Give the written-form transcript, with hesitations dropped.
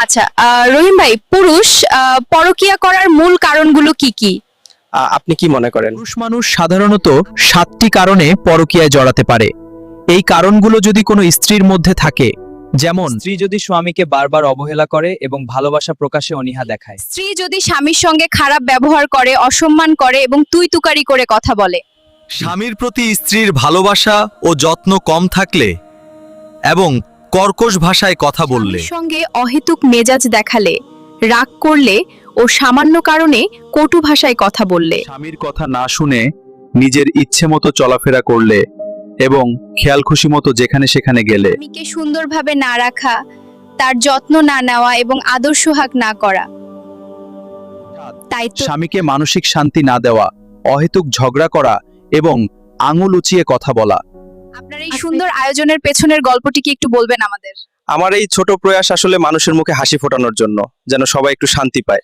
আচ্ছা, রহিম ভাই, পুরুষ পরকীয়া করার মূল কারণগুলো কি কি? আপনি কি মনে করেন? পুরুষ মানুষ সাধারণত 7টি কারণে পরকীয়ায় জড়াতে পারে। এই কারণগুলো যদি কোনো স্ত্রীর মধ্যে থাকে, যেমন স্ত্রী যদি স্বামীকে বারবার অবহেলা করে এবং ভালোবাসা প্রকাশে অনীহা দেখায়, স্ত্রী যদি স্বামীর সঙ্গে খারাপ ব্যবহার করে, অসম্মান করে এবং তুই তুকারি করে কথা বলে, স্বামীর প্রতি স্ত্রীর ভালোবাসা ও যত্ন কম থাকলে এবং কর্কশ ভাষায় কথা বললে, স্বামীর সঙ্গে অহেতুক মেজাজ দেখালে, রাগ করলে ও সামান্য কারণে কটু ভাষায় কথা বললে, স্বামীর কথা না শুনে নিজের ইচ্ছে মতো চলাফেরা করলে এবং খেয়াল খুশি মতো যেখানে সেখানে গেলে, স্বামীকে সুন্দরভাবে না রাখা, তার যত্ন না নেওয়া এবং আদর সোহাগ না করা। তাই তো স্বামীকে মানসিক শান্তি না দেওয়া, অহেতুক ঝগড়া করা এবং আঙুল উঁচিয়ে কথা বলা। আপনার এই সুন্দর আয়োজনের পেছনের গল্পটি কি একটু বলবেন আমাদের? আমার এই ছোট প্রয়াস আসলে মানুষের মুখে হাসি ফোটানোর জন্য, যেন সবাই একটু শান্তি পায়।